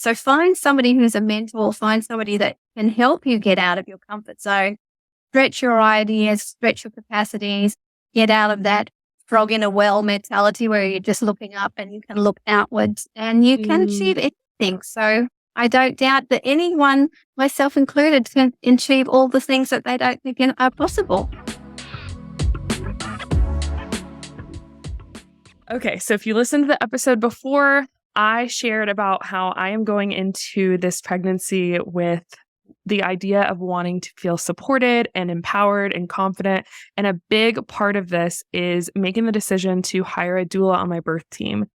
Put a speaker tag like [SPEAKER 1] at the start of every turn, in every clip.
[SPEAKER 1] So find somebody who's a mentor, find somebody that can help you get out of your comfort zone, stretch your ideas, stretch your capacities, get out of that frog in a well mentality where you're just looking up and you can look outwards and you can achieve anything. So I don't doubt that anyone, myself included, can achieve all the things that they don't think are possible.
[SPEAKER 2] Okay, so if you listened to the episode before, I shared about how I am going into this pregnancy with the idea of wanting to feel supported and empowered and confident. And a big part of this is making the decision to hire a doula on my birth team.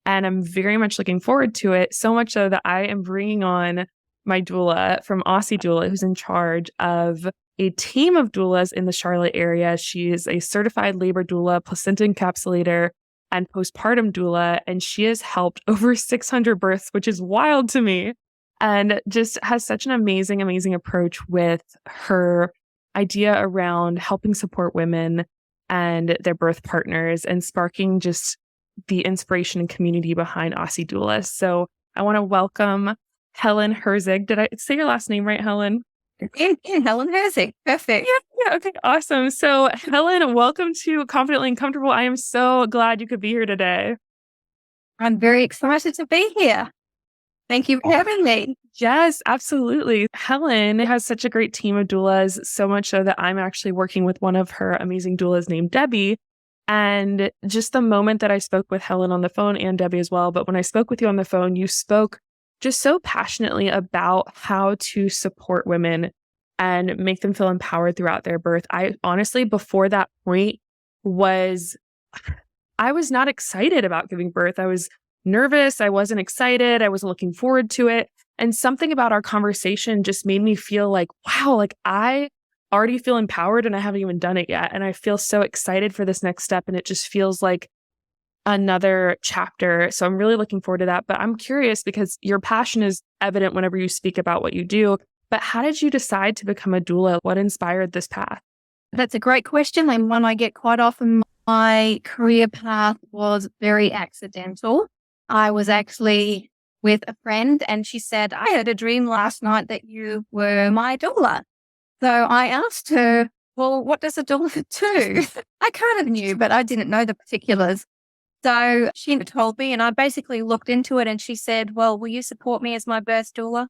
[SPEAKER 2] And I'm very much looking forward to it, so much so that I am bringing on my doula from Aussie Doula, who's in charge of a team of doulas in the Charlotte area. She is a certified labor doula, placenta encapsulator, and postpartum doula, and she has helped over 600 births, which is wild to me, and just has such an amazing, amazing approach with her idea around helping support women and their birth partners and sparking just the inspiration and community behind Aussie Doula. So I want to welcome Helen Herzig. Did I say your last name right, Helen?
[SPEAKER 1] Yeah, Helen Herzig. Perfect.
[SPEAKER 2] Yeah, okay, awesome. So Helen, welcome to Confidently Uncomfortable. I am so glad you could be here today.
[SPEAKER 1] I'm very excited to be here. Thank you for having me.
[SPEAKER 2] Yes, absolutely. Helen has such a great team of doulas, so much so that I'm actually working with one of her amazing doulas named Debbie. And just the moment that I spoke with Helen on the phone, and Debbie as well, but when I spoke with you on the phone, you spoke just so passionately about how to support women and make them feel empowered throughout their birth. I honestly, before that point, I was not excited about giving birth. I was nervous. I wasn't excited. I wasn't looking forward to it. And something about our conversation just made me feel like, wow, like I already feel empowered and I haven't even done it yet. And I feel so excited for this next step. And it just feels like another chapter. So I'm really looking forward to that. But I'm curious because your passion is evident whenever you speak about what you do. But how did you decide to become a doula? What inspired this path?
[SPEAKER 1] That's a great question, and one I get quite often. My career path was very accidental. I was actually with a friend and she said, I had a dream last night that you were my doula. So I asked her, well, what does a doula do? I kind of knew, but I didn't know the particulars. So she told me and I basically looked into it and she said, well, will you support me as my birth doula?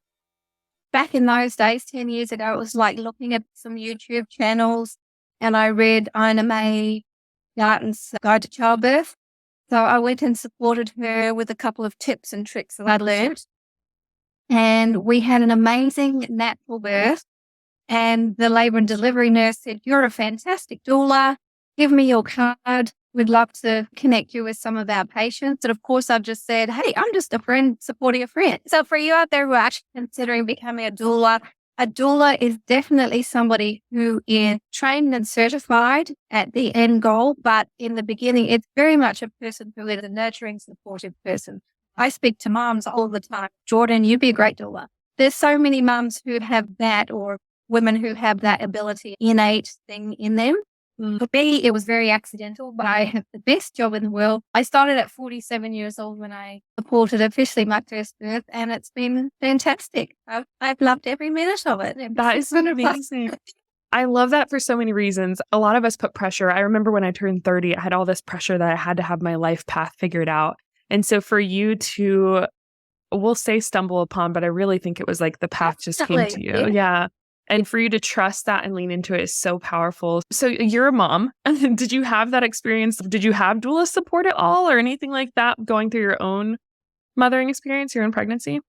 [SPEAKER 1] Back in those days, 10 years ago, it was like looking at some YouTube channels and I read Ina May Garten's Guide to Childbirth. So I went and supported her with a couple of tips and tricks that I'd learned. And we had an amazing natural birth. And the labour and delivery nurse said, you're a fantastic doula. Give me your card. We'd love to connect you with some of our patients. And of course, I've just said, hey, I'm just a friend supporting a friend. So for you out there who are actually considering becoming a doula is definitely somebody who is trained and certified at the end goal. But in the beginning, it's very much a person who is a nurturing, supportive person. I speak to moms all the time. Jordan, you'd be a great doula. There's so many moms who have that or women who have that ability, innate thing in them. For me, it was very accidental, but I have the best job in the world. I started at 47 years old when I supported officially my first birth, and it's been fantastic. I've loved every minute of it.
[SPEAKER 2] That is amazing. I love that for so many reasons. A lot of us put pressure. I remember when I turned 30, I had all this pressure that I had to have my life path figured out. And so for you to, we'll say stumble upon, but I really think it was like the path just came to you. Yeah. And for you to trust that and lean into it is so powerful. So you're a mom. Did you have that experience? Did you have doula support at all or anything like that going through your own mothering experience, your own pregnancy?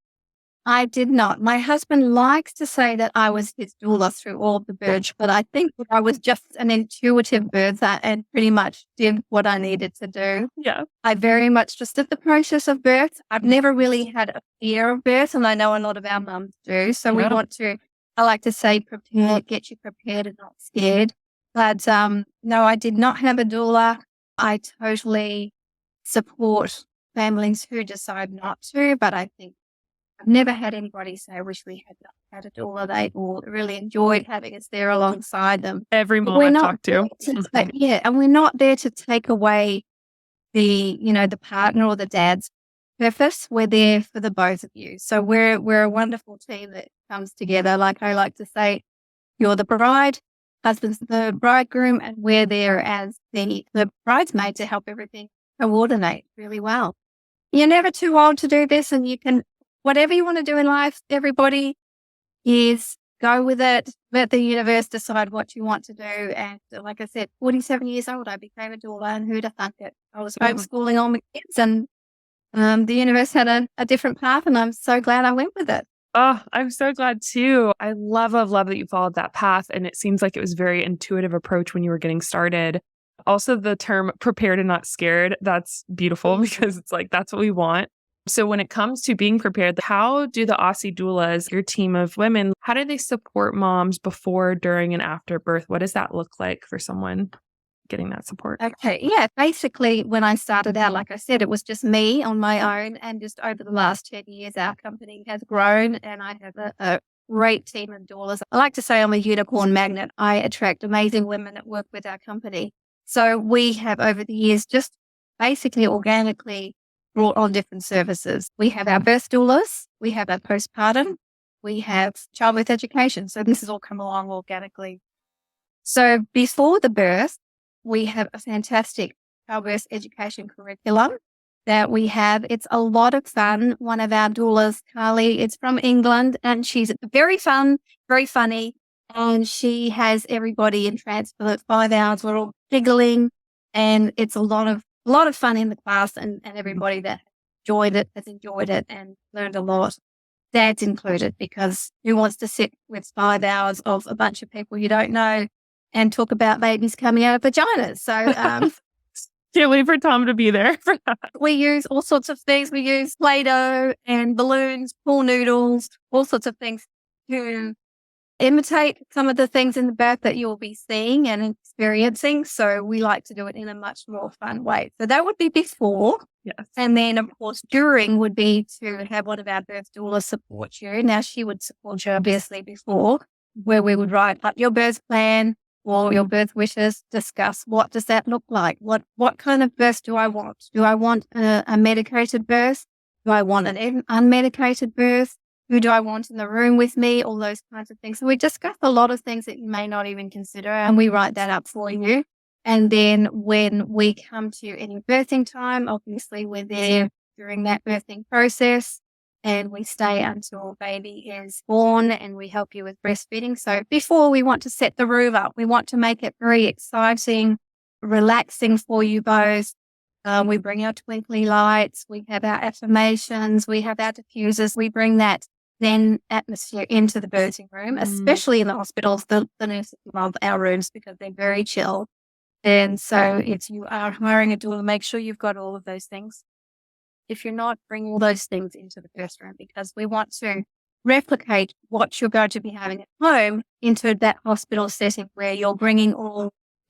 [SPEAKER 1] I did not. My husband likes to say that I was his doula through all of the births, but I think that I was just an intuitive birther and pretty much did what I needed to do.
[SPEAKER 2] Yeah.
[SPEAKER 1] I very much just did the process of birth. I've never really had a fear of birth, and I know a lot of our mums do. So we want to, I like to say, prepare, get you prepared and not scared. But no, I did not have a doula. I totally support families who decide not to, but I think I've never had anybody say, I wish we had not had a doula. They all really enjoyed having us there alongside them.
[SPEAKER 2] Every mom I talk to.
[SPEAKER 1] Yeah, and we're not there to take away the partner or the dad's purpose. We're there for the both of you. So we're a wonderful team that comes together. Like I like to say, you're the bride, husband's the bridegroom, and we're there as the bridesmaid to help everything coordinate really well. You're never too old to do this, and you can, whatever you want to do in life, everybody is go with it. Let the universe decide what you want to do. And like I said, 47 years old, I became a doula, and who'd have thunk it? I was homeschooling all my kids, and the universe had a different path, and I'm so glad I went with it.
[SPEAKER 2] Oh, I'm so glad too. I love that you followed that path. And it seems like it was a very intuitive approach when you were getting started. Also, the term prepared and not scared, that's beautiful because it's like, that's what we want. So when it comes to being prepared, how do the Aussie doulas, your team of women, how do they support moms before, during, and after birth? What does that look like for someone getting that support?
[SPEAKER 1] Okay. Yeah. Basically, when I started out, like I said, it was just me on my own. And just over the last 10 years, our company has grown, and I have a great team of doulas. I like to say I'm a unicorn magnet. I attract amazing women that work with our company. So we have over the years just basically organically brought on different services. We have our birth doulas, we have our postpartum, we have childbirth education. So this has all come along organically. So before the birth, we have a fantastic childbirth education curriculum that we have. It's a lot of fun. One of our doulas, Carly, it's from England, and she's very fun, very funny. And she has everybody entranced for 5 hours. We're all giggling, and it's a lot of fun in the class, and everybody that enjoyed it has enjoyed it and learned a lot. Dads included, because who wants to sit with 5 hours of a bunch of people you don't know and talk about babies coming out of vaginas? So
[SPEAKER 2] Can't wait for Tom to be there for that.
[SPEAKER 1] we use all sorts of things. We use Play-Doh and balloons, pool noodles, all sorts of things to imitate some of the things in the birth that you'll be seeing and experiencing. So we like to do it in a much more fun way. So that would be before.
[SPEAKER 2] Yes.
[SPEAKER 1] And then, of course, during would be to have one of our birth doulas support you. Now, she would support you obviously before, where we would write up your birth plan or your birth wishes, discuss what does that look like? What kind of birth do I want? Do I want a medicated birth? Do I want an unmedicated birth? Who do I want in the room with me? All those kinds of things. So we discuss a lot of things that you may not even consider, and we write that up for you. And then when we come to any birthing time, obviously we're there during that birthing process, and we stay until baby is born, and we help you with breastfeeding. So before, we want to set the room up. We want to make it very exciting, relaxing for you both. We bring our twinkly lights. We have our affirmations. We have our diffusers. We bring that then atmosphere into the birthing room, especially in the hospitals. The nurses love our rooms because they're very chill. And so if you are hiring a doula, make sure you've got all of those things. If you're not, bring all those things into the birth room, because we want to replicate what you're going to be having at home into that hospital setting, where you're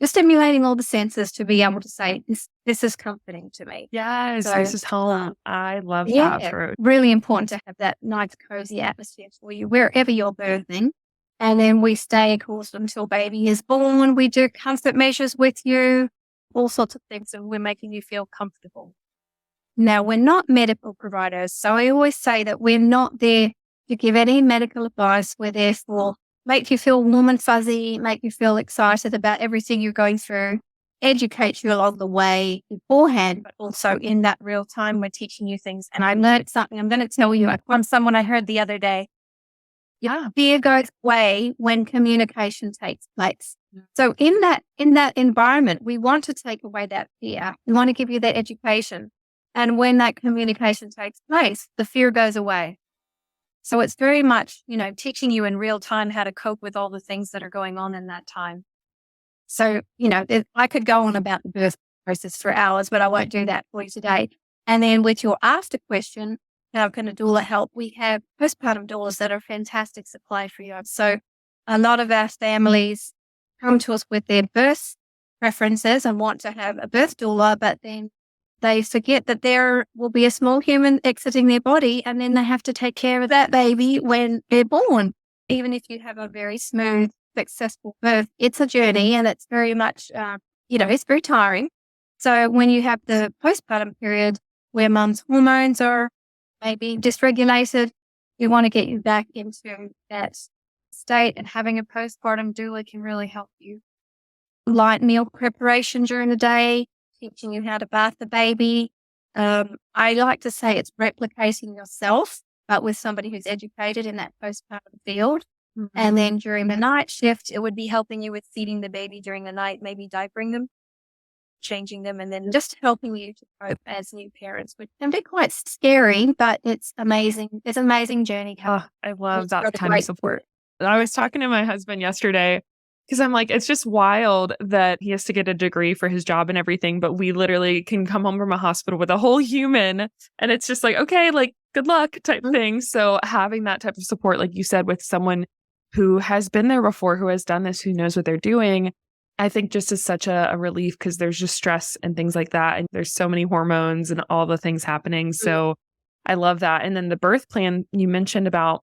[SPEAKER 1] stimulating all the senses to be able to say, this is comforting to me.
[SPEAKER 2] Yes,
[SPEAKER 1] So,
[SPEAKER 2] this is home. I love that approach.
[SPEAKER 1] Really important to have that nice, cozy atmosphere for you wherever you're birthing. And then we stay, of course, until baby is born. We do comfort measures with you, all sorts of things, and we're making you feel comfortable. Now, we're not medical providers, so I always say that we're not there to give any medical advice. We're there for make you feel warm and fuzzy, make you feel excited about everything you're going through, educate you along the way beforehand, but also in that real time, we're teaching you things. And I learned something I'm going to tell you from someone I heard the other day. Fear goes away when communication takes place. So in that environment, we want to take away that fear. We want to give you that education. And when that communication takes place, the fear goes away. So it's very much, teaching you in real time how to cope with all the things that are going on in that time. So, I could go on about the birth process for hours, but I won't do that for you today. And then with your after question, how can a doula help? We have postpartum doulas that are fantastic supply for you. So a lot of our families come to us with their birth preferences and want to have a birth doula, but then they forget that there will be a small human exiting their body, and then they have to take care of that baby when they're born. Even if you have a very smooth, successful birth, it's a journey, and it's very much, it's very tiring. So when you have the postpartum period, where mum's hormones are maybe dysregulated. We want to get you back into that state, and having a postpartum doula can really help you. Light meal preparation during the day, teaching you how to bath the baby. I like to say it's replicating yourself, but with somebody who's educated in that postpartum field. And then during the night shift, it would be helping you with feeding the baby during the night, maybe diapering them, changing them, and then just helping you to cope as new parents, which can be quite scary, but it's amazing. It's an amazing journey.
[SPEAKER 2] Oh, I love
[SPEAKER 1] It's
[SPEAKER 2] that
[SPEAKER 1] got a
[SPEAKER 2] kind of
[SPEAKER 1] great
[SPEAKER 2] support. I was talking to my husband yesterday because I'm like, it's just wild that he has to get a degree for his job and everything, but we literally can come home from a hospital with a whole human. And it's just like, okay, like good luck type thing. So having that type of support, like you said, with someone who has been there before, who has done this, who knows what they're doing, I think just is such a relief, because there's just stress and things like that. And there's so many hormones and all the things happening. So I love that. And then the birth plan, you mentioned about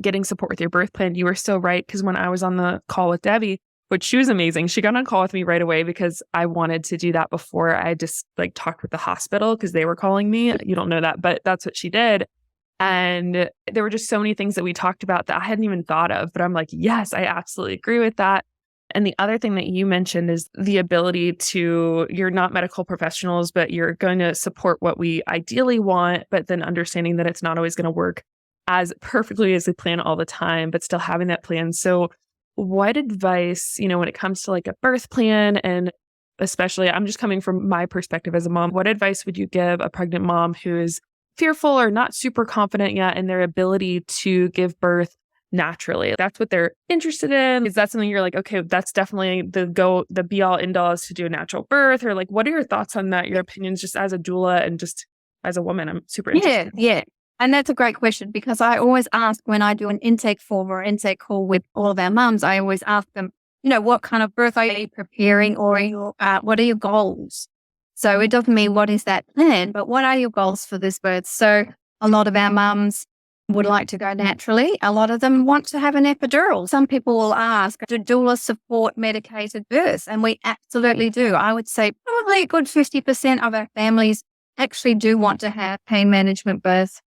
[SPEAKER 2] getting support with your birth plan. You were so right. Because when I was on the call with Debbie, which she was amazing, she got on a call with me right away because I wanted to do that before I just like talked with the hospital, because they were calling me. You don't know that, but that's what she did. And there were just so many things that we talked about that I hadn't even thought of, but I'm like, yes, I absolutely agree with that. And the other thing that you mentioned is the ability to, you're not medical professionals, but you're going to support what we ideally want, but then understanding that it's not always going to work as perfectly as we plan all the time, but still having that plan. So what advice, when it comes to like a birth plan, and especially I'm just coming from my perspective as a mom, what advice would you give a pregnant mom who is fearful or not super confident yet in their ability to give birth naturally? That's what they're interested in. Is that something you're like, okay, that's definitely the be all end all is to do a natural birth? Or like, what are your thoughts on that? Your opinions just as a doula and just as a woman? I'm super interested.
[SPEAKER 1] Yeah. And that's a great question, because I always ask when I do an intake form or intake call with all of our mums, I always ask them, what kind of birth are you preparing, or what are your goals? So it doesn't mean what is that plan, but what are your goals for this birth? So a lot of our mums would like to go naturally. A lot of them want to have an epidural. Some people will ask, do doulas support medicated births? And we absolutely do. I would say probably a good 50% of our families actually do want to have pain management births.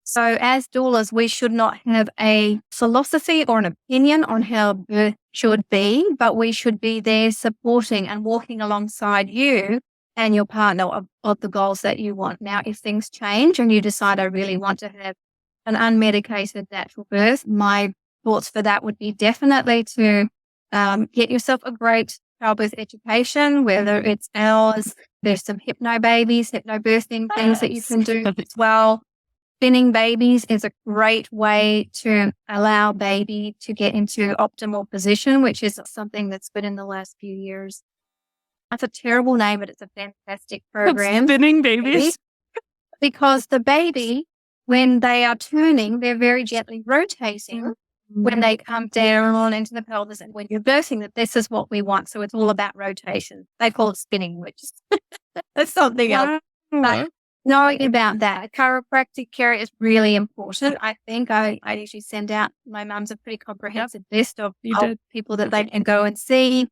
[SPEAKER 1] So as doulas, we should not have a philosophy or an opinion on how birth should be, but we should be there supporting and walking alongside you and your partner of the goals that you want. Now, if things change and you decide I really want to have an unmedicated natural birth, my thoughts for that would be definitely to get yourself a great childbirth education, whether it's ours. There's some hypnobirthing things that you can do as well. Spinning babies is a great way to allow baby to get into optimal position, which is something that's been in the last few years. That's a terrible name, but it's a fantastic program.
[SPEAKER 2] Spinning babies?
[SPEAKER 1] Because the baby, when they are turning, they're very gently rotating when they come down into the pelvis. And when you're birthing, that this is what we want. So it's all about rotation. They call it spinning, which is something else. But knowing about that, chiropractic care is really important. I think I usually send out my mums a pretty comprehensive list of people that they can go and see.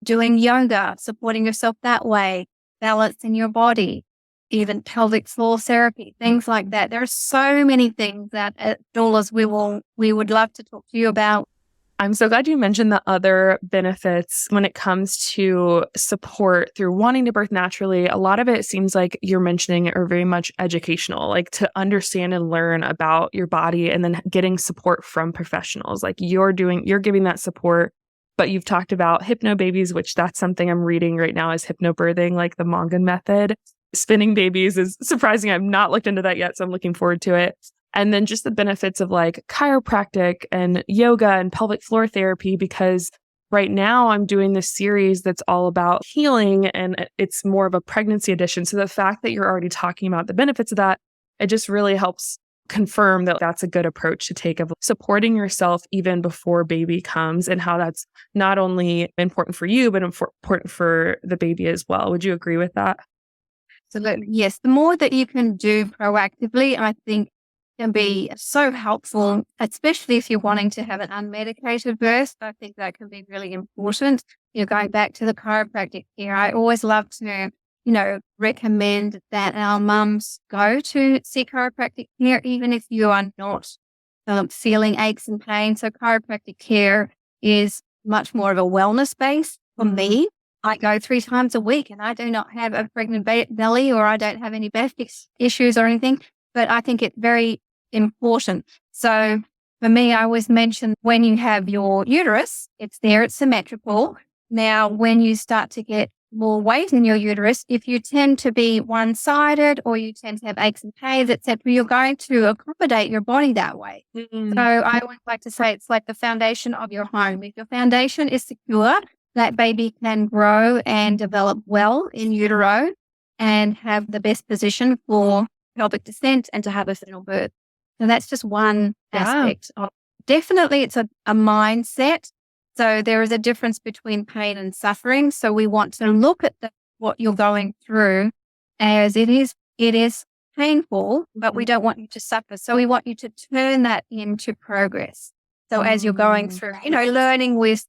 [SPEAKER 1] Doing yoga, supporting yourself that way, balancing your body, even pelvic floor therapy, things like that. There are so many things that at doulas we would love to talk to you about.
[SPEAKER 2] I'm so glad you mentioned the other benefits when it comes to support through wanting to birth naturally. A lot of it seems like you're mentioning are very much educational, like to understand and learn about your body, and then getting support from professionals. Like you're giving that support. But you've talked about hypnobabies, which that's something I'm reading right now, is hypnobirthing, like the Mongan method. Spinning babies is surprising. I've not looked into that yet, so I'm looking forward to it. And then just the benefits of like chiropractic and yoga and pelvic floor therapy, because right now I'm doing this series that's all about healing, and it's more of a pregnancy edition. So the fact that you're already talking about the benefits of that, it just really helps confirm that that's a good approach to take, of supporting yourself even before baby comes, and how that's not only important for you, but important for the baby as well. Would you agree with that?
[SPEAKER 1] Absolutely. Yes. The more that you can do proactively, I think can be so helpful, especially if you're wanting to have an unmedicated birth. I think that can be really important. Going back to the chiropractic care, I always love to recommend that our mums go to seek chiropractic care, even if you are not feeling aches and pains. So chiropractic care is much more of a wellness base for me. I go 3 times a week and I do not have a pregnant belly, or I don't have any back issues or anything, but I think it's very important. So for me, I always mention when you have your uterus, it's there, it's symmetrical. Now, when you start to get more weight in your uterus, if you tend to be one-sided or you tend to have aches and pains, etc., you're going to accommodate your body that way. So I always like to say it's like the foundation of your home. If your foundation is secure, that baby can grow and develop well in utero and have the best position for pelvic descent and to have a vaginal birth. So that's just one aspect of definitely it's a mindset. So there is a difference between pain and suffering. So we want to look at what you're going through as it is painful, but we don't want you to suffer. So we want you to turn that into progress. So as you're going through, learning with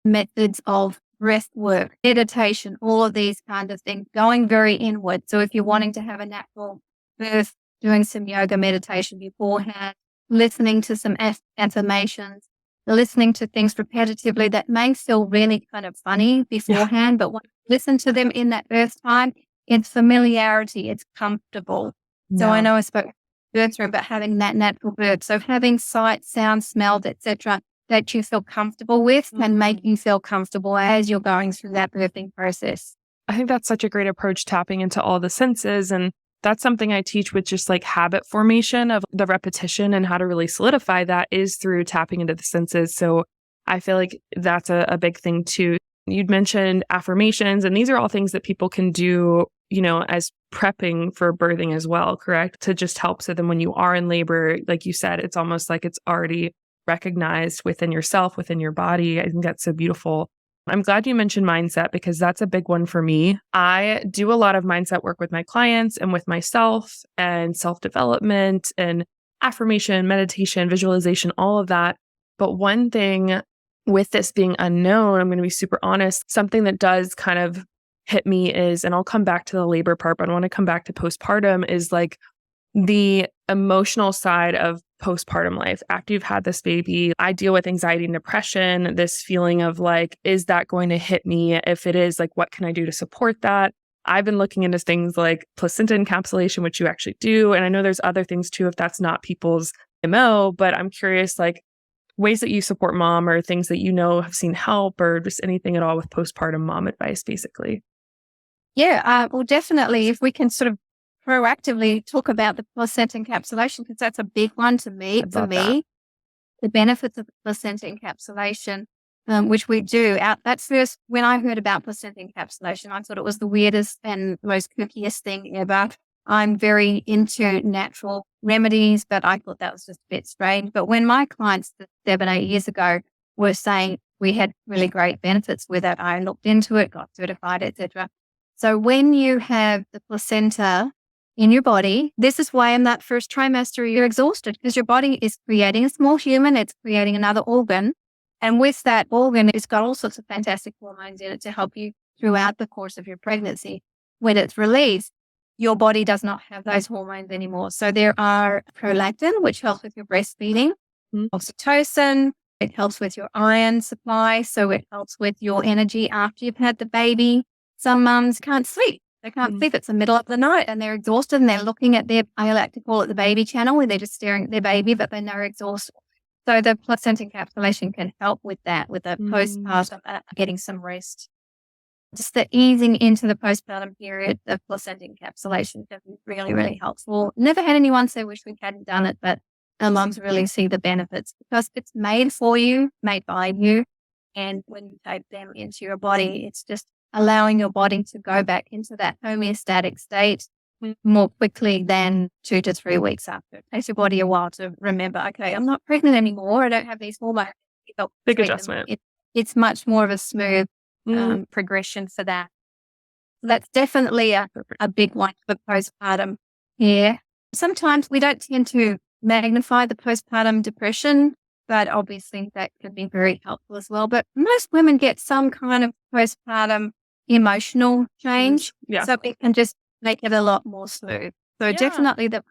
[SPEAKER 1] methods of breath work, meditation, all of these kind of things, going very inward. So if you're wanting to have a natural birth, doing some yoga meditation beforehand, listening to some affirmations, listening to things repetitively that may feel really kind of funny beforehand, but when you listen to them in that birth time, it's familiarity, it's comfortable. So I know I spoke birth room, but having that natural birth, so having sight, sound, smells, etc., that you feel comfortable with can make you feel comfortable as you're going through that birthing process.
[SPEAKER 2] I think that's such a great approach, tapping into all the senses. And that's something I teach with just like habit formation of the repetition, and how to really solidify that is through tapping into the senses. So I feel like that's a big thing too. You'd mentioned affirmations, and these are all things that people can do, as prepping for birthing as well, correct? To just help. So then when you are in labor, like you said, it's almost like it's already recognized within yourself, within your body. I think that's so beautiful. I'm glad you mentioned mindset, because that's a big one for me. I do a lot of mindset work with my clients and with myself, and self-development and affirmation, meditation, visualization, all of that. But one thing with this being unknown, I'm going to be super honest, something that does kind of hit me is, and I'll come back to the labor part, but I want to come back to postpartum, is like the emotional side of postpartum life. After you've had this baby, I deal with anxiety and depression, this feeling of like, is that going to hit me? If it is, like, what can I do to support that? I've been looking into things like placenta encapsulation, which you actually do. And I know there's other things too, if that's not people's MO, but I'm curious, like, ways that you support mom, or things that have seen help, or just anything at all with postpartum mom advice, basically.
[SPEAKER 1] Yeah, well, definitely if we can sort of proactively talk about the placenta encapsulation, because that's a big one to me. For me, the benefits of the placenta encapsulation, which we do. That's first when I heard about placenta encapsulation, I thought it was the weirdest and most kookiest thing ever. I'm very into natural remedies, but I thought that was just a bit strange. But when my clients 7, 8 years ago were saying we had really great benefits with it, I looked into it, got certified, etc. So when you have the placenta in your body, this is why in that first trimester, you're exhausted, because your body is creating a small human, it's creating another organ. And with that organ, it's got all sorts of fantastic hormones in it to help you throughout the course of your pregnancy. When it's released, your body does not have those hormones anymore. So there are prolactin, which helps with your breastfeeding, oxytocin, it helps with your iron supply. So it helps with your energy after you've had the baby. Some mums can't sleep. They can't sleep. It's the middle of the night and they're exhausted and they're looking at I like to call it the baby channel, where they're just staring at their baby, but they know they're exhausted. So the placenta encapsulation can help with that, with the postpartum, getting some rest. Just the easing into the postpartum period of placenta encapsulation can be really, really helpful. Never had anyone say wish we hadn't done it, but the mums really see the benefits because it's made for you, made by you. And when you take them into your body, it's just allowing your body to go back into that homeostatic state more quickly than 2 to 3 weeks after. It takes your body a while to remember, okay, I'm not pregnant anymore. I don't have these hormones.
[SPEAKER 2] Big adjustment.
[SPEAKER 1] It's much more of a smooth progression for that. That's definitely a big one for postpartum care. Sometimes we don't tend to magnify the postpartum depression, but obviously that could be very helpful as well. But most women get some kind of postpartum emotional change.
[SPEAKER 2] Yeah.
[SPEAKER 1] So it can just make it a lot more smooth. So
[SPEAKER 2] Yeah.
[SPEAKER 1] definitely the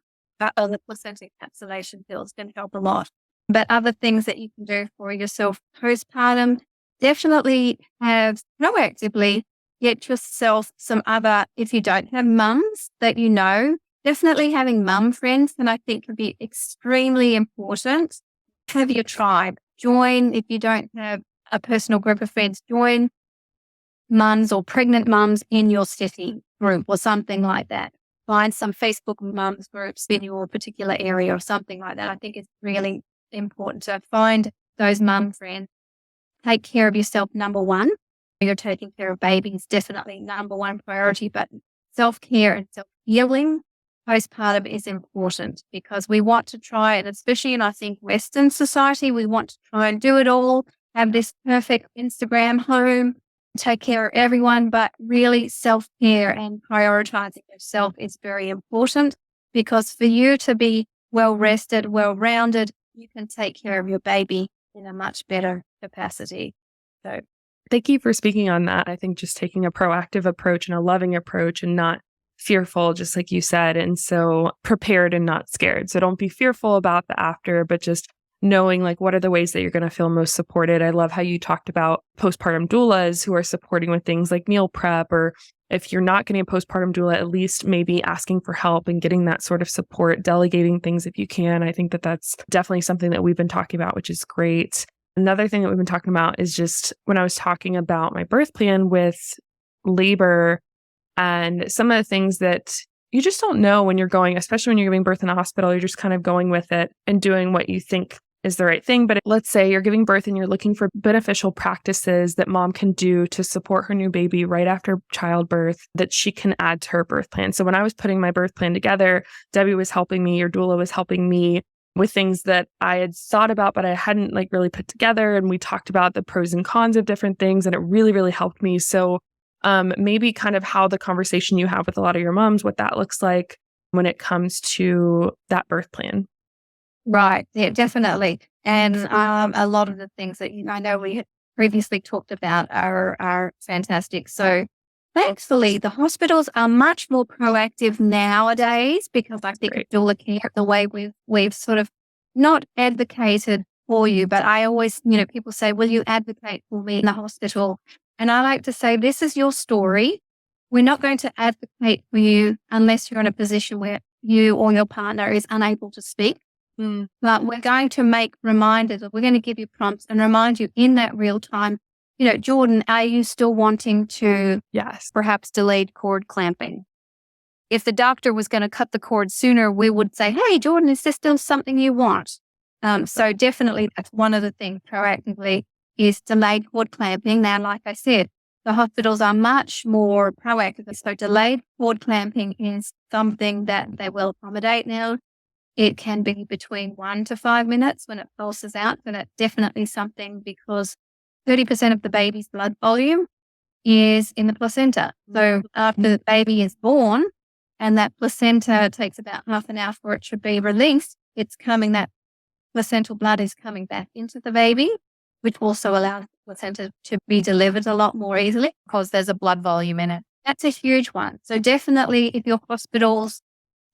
[SPEAKER 1] placenta encapsulation pills can help a lot. But other things that you can do for yourself postpartum, definitely have proactively get yourself some other, if you don't have mums that you know, definitely having mum friends, and I think can be extremely important. Have your tribe. Join, if you don't have a personal group of friends, join mums or pregnant mums in your city group or something like that. Find some Facebook mums groups in your particular area or something like that. I think it's really important to find those mum friends. Take care of yourself, number one. You're taking care of babies, definitely number one priority, but self-care and self-healing postpartum is important because we want to try, and especially in, I think, Western society, we want to try and do it all, have this perfect Instagram home, take care of everyone, but really self-care and prioritizing yourself is very important because for you to be well-rested, well-rounded, you can take care of your baby in a much better capacity. So
[SPEAKER 2] thank you for speaking on that. I think just taking a proactive approach and a loving approach and not fearful, just like you said, and so prepared and not scared. So don't be fearful about the after, but just knowing like what are the ways that you're going to feel most supported. I love how you talked about postpartum doulas who are supporting with things like meal prep, or if you're not getting a postpartum doula, at least maybe asking for help and getting that sort of support, delegating things if you can. I think that that's definitely something that we've been talking about, which is great. Another thing that we've been talking about is just when I was talking about my birth plan with labor and some of the things that you just don't know when you're going, especially when you're giving birth in a hospital, you're just kind of going with it and doing what you think is the right thing. But let's say you're giving birth and you're looking for beneficial practices that mom can do to support her new baby right after childbirth that she can add to her birth plan. So when I was putting my birth plan together, Debbie was helping me, your doula was helping me with things that I had thought about, but I hadn't like really put together. And we talked about the pros and cons of different things, and it really, really helped me. So maybe kind of how the conversation you have with a lot of your moms, what that looks like when it comes to that birth plan.
[SPEAKER 1] right, yeah, definitely. And a lot of the things that I know we had previously talked about are fantastic. So thankfully, the hospitals are much more proactive nowadays because I think of doula care, the way we've sort of not advocated for you, but I always, people say, will you advocate for me in the hospital? And I like to say, this is your story. We're not going to advocate for you unless you're in a position where you or your partner is unable to speak. But we're going to make reminders, we're going to give you prompts and remind you in that real time, Jordan, are you still wanting to perhaps delayed cord clamping? If the doctor was going to cut the cord sooner, we would say, hey, Jordan, is this still something you want? So definitely that's one of the things proactively is delayed cord clamping. Now, like I said, the hospitals are much more proactive. So delayed cord clamping is something that they will accommodate now. It can be between 1 to 5 minutes when it pulses out, but it's definitely something because 30% of the baby's blood volume is in the placenta. So after the baby is born and that placenta takes about half an hour for it to be released, that placental blood is coming back into the baby, which also allows the placenta to be delivered a lot more easily because there's a blood volume in it. That's a huge one. So definitely if your hospitals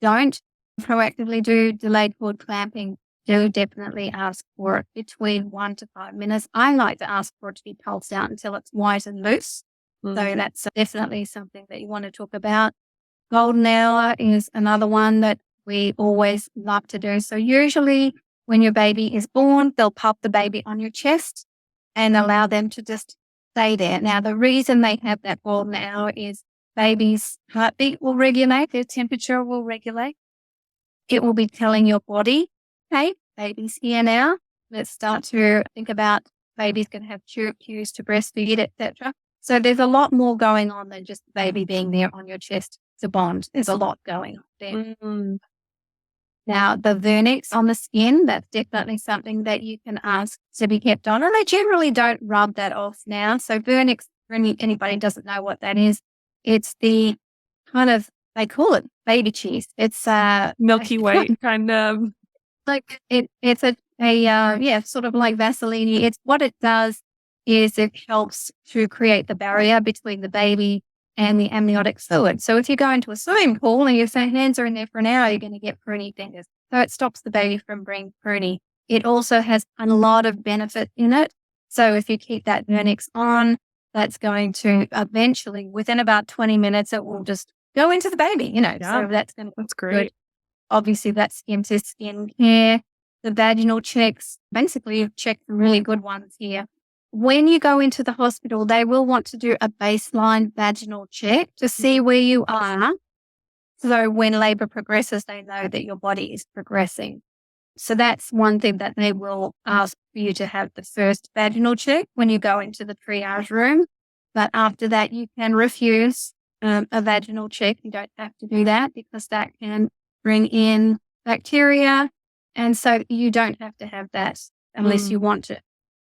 [SPEAKER 1] don't proactively do delayed cord clamping, do definitely ask for it between 1 to 5 minutes. I like to ask for it to be pulsed out until it's white and loose. So that's definitely something that you want to talk about. Golden hour is another one that we always love to do. So usually when your baby is born, they'll pop the baby on your chest and allow them to just stay there. Now, the reason they have that golden hour is baby's heartbeat will regulate, their temperature will regulate. It will be telling your body, hey, baby's here now. Let's start to think about baby's going to have cues to breastfeed, etc. So there's a lot more going on than just baby being there on your chest to bond. There's a lot going on there. Now, the vernix on the skin, that's definitely something that you can ask to be kept on. And they generally don't rub that off now. So vernix, for anybody who doesn't know what that is, it's the kind of, they call it baby cheese. It's
[SPEAKER 2] milky white kind of.
[SPEAKER 1] Like it's a sort of like Vaseline. It's what it does is it helps to create the barrier between the baby and the amniotic fluid. So if you go into a swimming pool and your hands are in there for an hour, you're going to get pruny fingers. So it stops the baby from being pruny. It also has a lot of benefit in it. So if you keep that vernix on, that's going to eventually, within about 20 minutes, it will just go into the baby, So that's going to
[SPEAKER 2] That's
[SPEAKER 1] be
[SPEAKER 2] great.
[SPEAKER 1] good. Obviously, that's skin to skin care, the vaginal checks. Basically, you've checked some really good ones here. When you go into the hospital, they will want to do a baseline vaginal check to see where you are. So when labor progresses, they know that your body is progressing. So that's one thing that they will ask for you to have the first vaginal check when you go into the triage room. But after that, you can refuse a vaginal check. You don't have to do that because that can bring in bacteria. And so you don't have to have that unless you want to.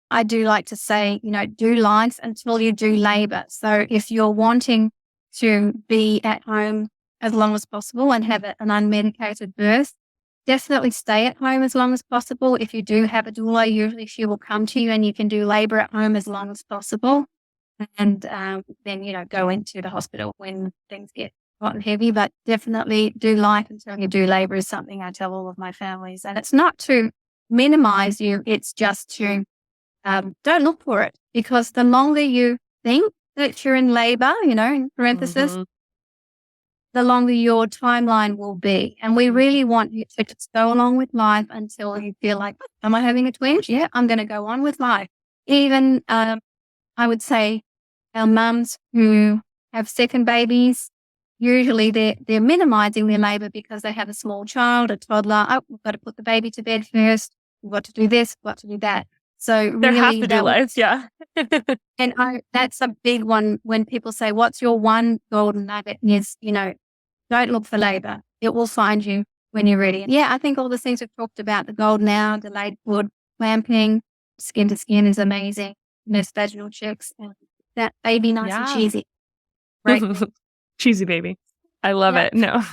[SPEAKER 1] I do like to say, do life until you do labor. So if you're wanting to be at home as long as possible and have an unmedicated birth, definitely stay at home as long as possible. If you do have a doula, usually she will come to you and you can do labor at home as long as possible. And then, go into the hospital when things get hot and heavy. But definitely do life until you do labor is something I tell all of my families. And it's not to minimize you. It's just to don't look for it, because the longer you think that you're in labor, in parenthesis, the longer your timeline will be. And we really want you to just go along with life until you feel like, am I having a twinge? Yeah, I'm going to go on with life. Even, I would say our mums who have second babies, usually they're minimizing their labor because they have a small child, a toddler. Oh, we've got to put the baby to bed first. We've got to do this, we've got to do that. So
[SPEAKER 2] There have
[SPEAKER 1] really
[SPEAKER 2] to do life, yeah.
[SPEAKER 1] and that's a big one when people say, what's your one golden nugget? Is, don't look for labor. It will find you when you're ready. And yeah, I think all the things we've talked about, the golden hour, delayed blood, clamping, skin to skin is amazing. Nurse vaginal checks, and that baby nice and cheesy. Right.
[SPEAKER 2] Cheesy baby. I love it. No.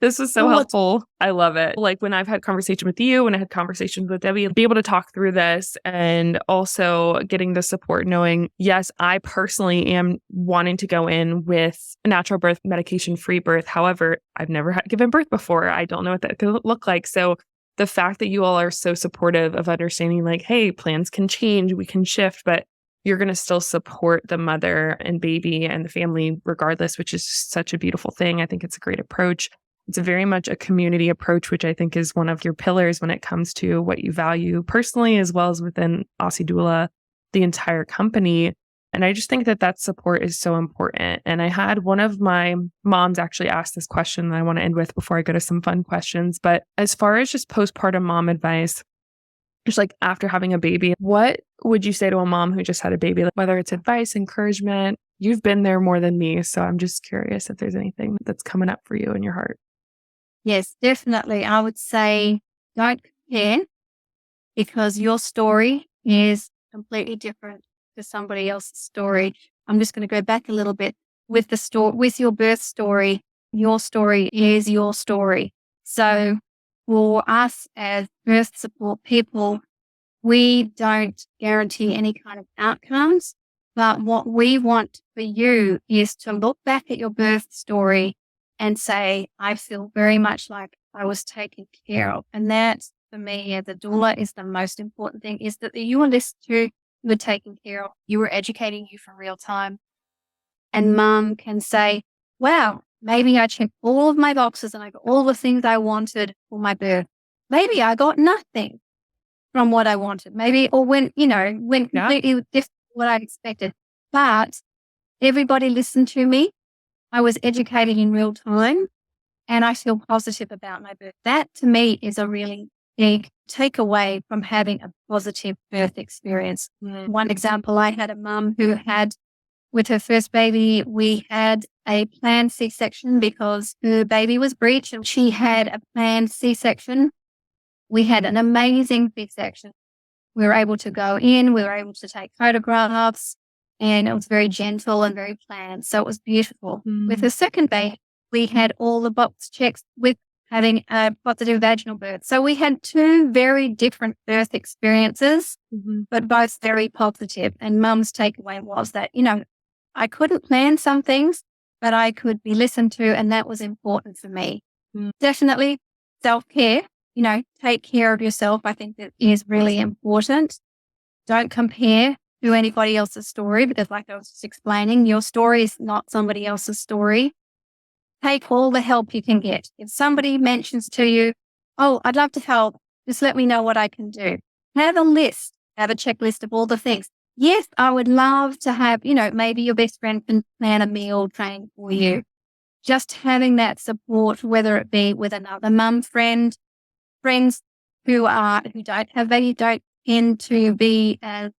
[SPEAKER 2] This was so helpful. I love it. Like when I've had conversation with you, when I had conversations with Debbie, be able to talk through this and also getting the support, knowing, yes, I personally am wanting to go in with a natural birth, medication-free birth. However, I've never given birth before. I don't know what that could look like. So the fact that you all are so supportive of understanding like, hey, plans can change, we can shift, but you're going to still support the mother and baby and the family regardless, which is such a beautiful thing. I think it's a great approach. It's very much a community approach, which I think is one of your pillars when it comes to what you value personally, as well as within Aussie Doula, the entire company. And I just think that support is so important. And I had one of my moms actually ask this question that I want to end with before I go to some fun questions. But as far as just postpartum mom advice, just like after having a baby, what would you say to a mom who just had a baby? Like, whether it's advice, encouragement, you've been there more than me. So I'm just curious if there's anything that's coming up for you in your heart.
[SPEAKER 1] Yes, definitely. I would say don't compare, because your story is completely different to somebody else's story. I'm just going to go back a little bit with with your birth story. Your story is your story. So for us as birth support people, we don't guarantee any kind of outcomes, but what we want for you is to look back at your birth story and say, I feel very much like I was taken care of. And that, for me, as a doula, is the most important thing, is that you were listened to, you were taken care of, you were educating you for real time. And mum can say, wow, maybe I checked all of my boxes and I got all the things I wanted for my birth. Maybe I got nothing from what I wanted. Maybe, or went completely different from what I expected. But everybody listened to me. I was educated in real time, and I feel positive about my birth. That to me is a really big takeaway from having a positive birth experience. One example, I had a mum who had, with her first baby, we had a planned C-section because her baby was breech and she had a planned C-section. We had an amazing C-section. We were able to go in, we were able to take photographs, and it was very gentle and very planned. So it was beautiful. With the second baby, we had all the box checks with having a positive vaginal birth. So we had two very different birth experiences, but both very positive. And Mum's takeaway was that, I couldn't plan some things, but I could be listened to, and that was important for me. Definitely self-care, take care of yourself. I think that is really important. Don't compare to anybody else's story, because like I was just explaining, your story is not somebody else's story. Take all the help you can get. If somebody mentions to you, oh, I'd love to help, just let me know what I can do. Have a checklist of all the things. Yes, I would love to have, maybe your best friend can plan a meal train for you. Just having that support, whether it be with another mum friends who don't have baby, don't tend to be as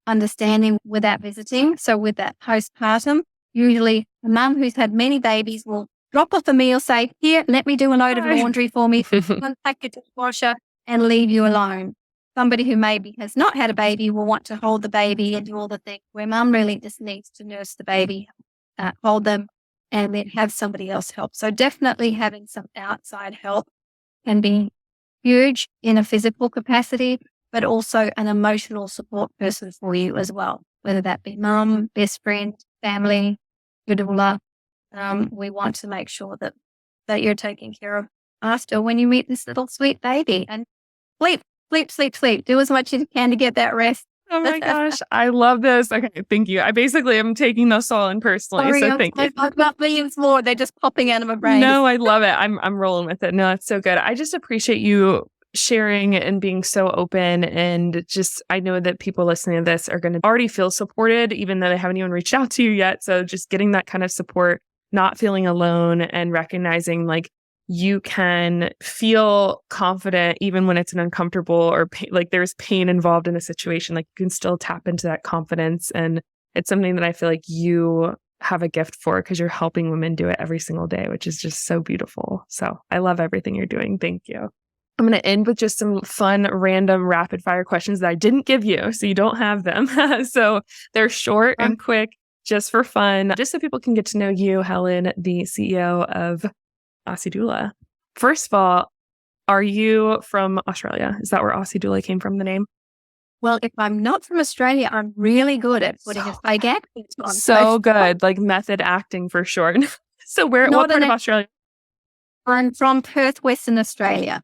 [SPEAKER 1] understanding without visiting. So with that postpartum, usually a mum who's had many babies will drop off a meal, say, here, let me do a load of laundry for me, unpack your dishwasher and leave you alone. Somebody who maybe has not had a baby will want to hold the baby and do all the things, where mum really just needs to nurse the baby, hold them, and then have somebody else help. So definitely having some outside help can be huge in a physical capacity, but also an emotional support person for you as well, whether that be mum, best friend, family, your doula. We want to make sure that you're taking care of after when you meet this little sweet baby. And sleep. Do as much as you can to get that rest.
[SPEAKER 2] Oh my gosh, I love this. Okay, thank you. I basically am taking this all in personally,
[SPEAKER 1] Sorry,
[SPEAKER 2] so thank you.
[SPEAKER 1] I've got millions more. They're just popping out of my brain.
[SPEAKER 2] No, I love it. I'm rolling with it. No, it's so good. I just appreciate you sharing and being so open, and just, I know that people listening to this are going to already feel supported, even though they haven't even reached out to you yet. So just getting that kind of support, not feeling alone, and recognizing like you can feel confident even when it's an uncomfortable or like there's pain involved in a situation, like you can still tap into that confidence. And it's something that I feel like you have a gift for, because you're helping women do it every single day, which is just so beautiful. So I love everything you're doing. Thank you. I'm going to end with just some fun, random, rapid fire questions that I didn't give you, so you don't have them. So they're short and quick, just for fun, just so people can get to know you, Helen, the CEO of Aussie Doula. First of all, are you from Australia? Is that where Aussie Doula came from, the name?
[SPEAKER 1] Well, if I'm not from Australia, I'm really good at putting a fake accent on.
[SPEAKER 2] So good, like method acting for sure. So what part of Australia?
[SPEAKER 1] I'm from Perth, Western Australia.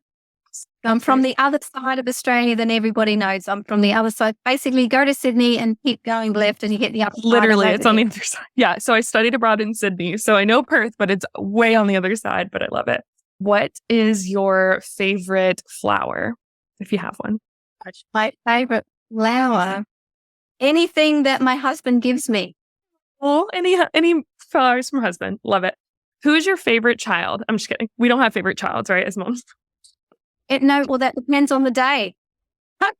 [SPEAKER 1] I'm from the other side of Australia than everybody knows. I'm from the other side. Basically, go to Sydney and keep going left and you get the other side.
[SPEAKER 2] Literally, it's on the other side. Yeah, so I studied abroad in Sydney. So I know Perth, but it's way on the other side, but I love it. What is your favorite flower, if you have one?
[SPEAKER 1] My favorite flower? Anything that my husband gives me.
[SPEAKER 2] Oh, any flowers from husband. Love it. Who's your favorite child? I'm just kidding. We don't have favorite childs, right, as moms?
[SPEAKER 1] Well, that depends on the day.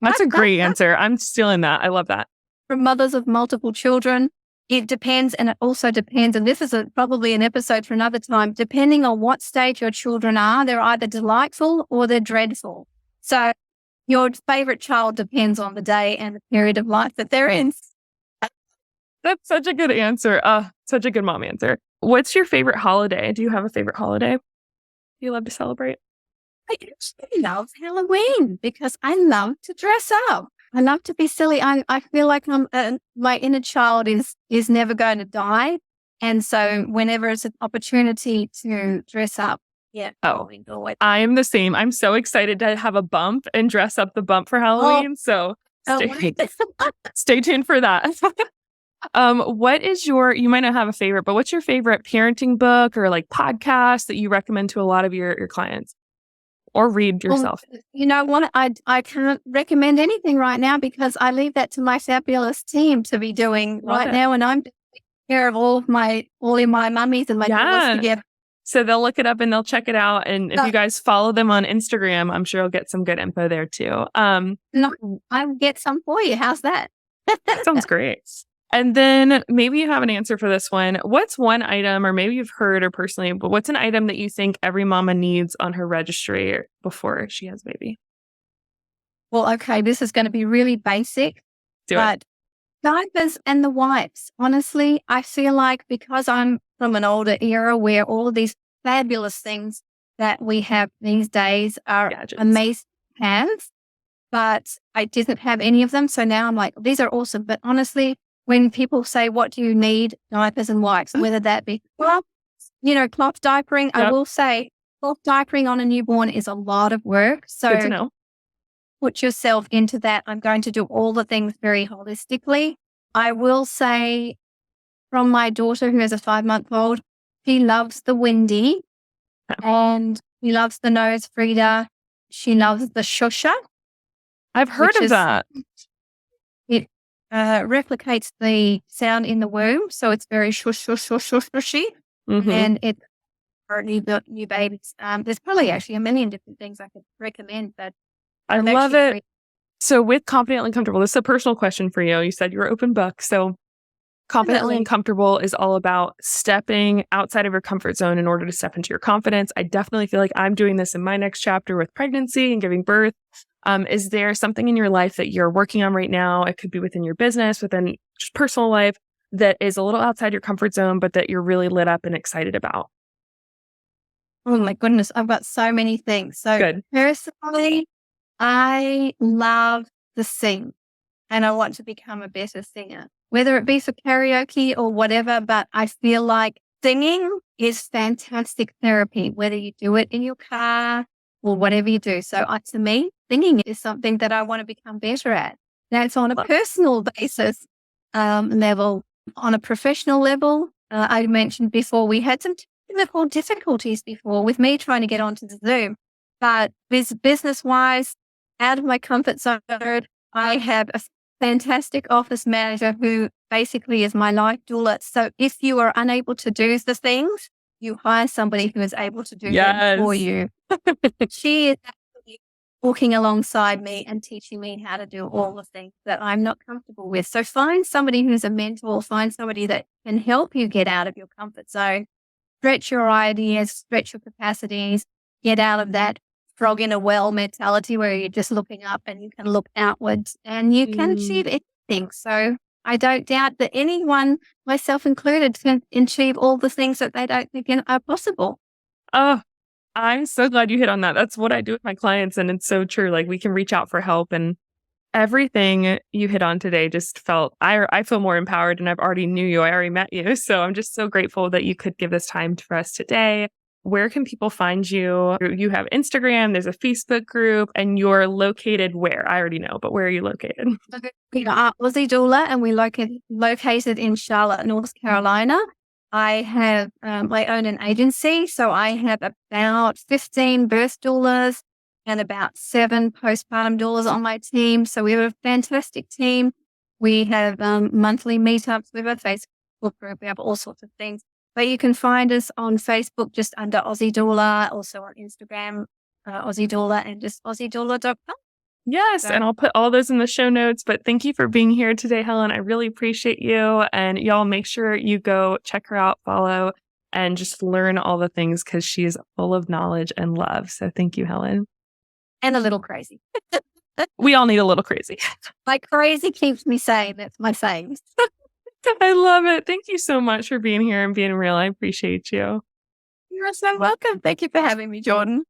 [SPEAKER 2] That's a great answer. I'm stealing that. I love that.
[SPEAKER 1] From mothers of multiple children, it depends. And it also depends, and this is probably an episode for another time, depending on what stage your children are, they're either delightful or they're dreadful. So your favorite child depends on the day and the period of life that they're in.
[SPEAKER 2] That's such a good answer. Such a good mom answer. What's your favorite holiday? Do you have a favorite holiday you love to celebrate?
[SPEAKER 1] I actually love Halloween because I love to dress up. I love to be silly. I feel like my inner child is never going to die. And so whenever it's an opportunity to dress up, Halloween.
[SPEAKER 2] I am the same. I'm so excited to have a bump and dress up the bump for Halloween. Stay tuned for that. What is you might not have a favorite, but what's your favorite parenting book or like podcast that you recommend to a lot of your clients? Or read yourself?
[SPEAKER 1] Well, you know what? I can't recommend anything right now because I leave that to my fabulous team to be doing now, and I'm taking care of all of my mummies and my doulas together.
[SPEAKER 2] So they'll look it up and they'll check it out. And if you guys follow them on Instagram, I'm sure you'll get some good info there too.
[SPEAKER 1] I'll get some for you. How's that?
[SPEAKER 2] That sounds great. And then maybe you have an answer for this one. What's one item, or maybe you've heard or personally, but what's an item that you think every mama needs on her registry before she has a baby?
[SPEAKER 1] Well, okay, this is going to be really basic, but diapers and the wipes. Honestly, I feel like because I'm from an older era where all of these fabulous things that we have these days are
[SPEAKER 2] Gadgets.
[SPEAKER 1] amazing hands, but I didn't have any of them. So now I'm like, these are awesome. But honestly, when people say, what do you need? Diapers and wipes, whether that be cloth diapering, I
[SPEAKER 2] Yep.
[SPEAKER 1] will say cloth diapering on a newborn is a lot of work.
[SPEAKER 2] Good to
[SPEAKER 1] So
[SPEAKER 2] know.
[SPEAKER 1] put yourself into that. I'm going to do all the things very holistically. I will say from my daughter who has a 5-month-old, she loves the Windy and she loves the nose Frida. She loves the Shusha.
[SPEAKER 2] I've heard
[SPEAKER 1] Which
[SPEAKER 2] of
[SPEAKER 1] is-
[SPEAKER 2] that.
[SPEAKER 1] It replicates the sound in the womb. So it's very shush, shush, shush, shush, shushy.
[SPEAKER 2] Mhm.
[SPEAKER 1] And it's for new babies. There's probably actually a million different things I could recommend, but
[SPEAKER 2] I
[SPEAKER 1] I'm
[SPEAKER 2] love
[SPEAKER 1] actually
[SPEAKER 2] it. So with confidently comfortable, this is a personal question for you. You said you were open book. So confidently
[SPEAKER 1] Definitely.
[SPEAKER 2] and comfortable is all about stepping outside of your comfort zone in order to step into your confidence. I definitely feel like I'm doing this in my next chapter with pregnancy and giving birth. Is there something in your life that you're working on right now? It could be within your business, within just personal life that is a little outside your comfort zone, but that you're really lit up and excited about.
[SPEAKER 1] Oh my goodness, I've got so many things. So
[SPEAKER 2] Good.
[SPEAKER 1] personally, I love to sing and I want to become a better singer, whether it be for karaoke or whatever. But I feel like singing is fantastic therapy, whether you do it in your car or whatever you do. So to me, singing is something that I want to become better at. That's on a personal basis level. On a professional level, I mentioned before, we had some technical difficulties before with me trying to get onto the Zoom. But business-wise, out of my comfort zone, I have a fantastic office manager who basically is my life doula. So if you are unable to do the things, you hire somebody who is able to do them for you. She is actually walking alongside me and teaching me how to do all the things that I'm not comfortable with. So find somebody who's a mentor, find somebody that can help you get out of your comfort zone, stretch your ideas, stretch your capacities, get out of that frog in a well mentality where you're just looking up and you can look outwards and you can achieve anything. So I don't doubt that anyone, myself included, can achieve all the things that they don't think are possible.
[SPEAKER 2] Oh, I'm so glad you hit on that. That's what I do with my clients. And it's so true. Like we can reach out for help and everything you hit on today just felt, I feel more empowered and I've already knew you. I already met you. So I'm just so grateful that you could give this time for us today. Where can people find you? You have Instagram, there's a Facebook group, and you're located where? I already know, but where are you located?
[SPEAKER 1] We are Aussie Doula and we're located in Charlotte, North Carolina. I own an agency, so I have about 15 birth doulas and about 7 postpartum doulas on my team. So we have a fantastic team. We have monthly meetups. We have a Facebook group. We have all sorts of things. But you can find us on Facebook just under Aussie Doula, also on Instagram, Aussie Doula, and just AussieDoula.com.
[SPEAKER 2] Yes, and I'll put all those in the show notes. But thank you for being here today, Helen. I really appreciate you. And y'all make sure you go check her out, follow, and just learn all the things because she is full of knowledge and love. So thank you, Helen.
[SPEAKER 1] And a little crazy.
[SPEAKER 2] We all need a little crazy.
[SPEAKER 1] My crazy keeps me sane. That's my saying.
[SPEAKER 2] I love it. Thank you so much for being here and being real. I appreciate you.
[SPEAKER 1] You're so welcome. Thank you for having me, Jordan.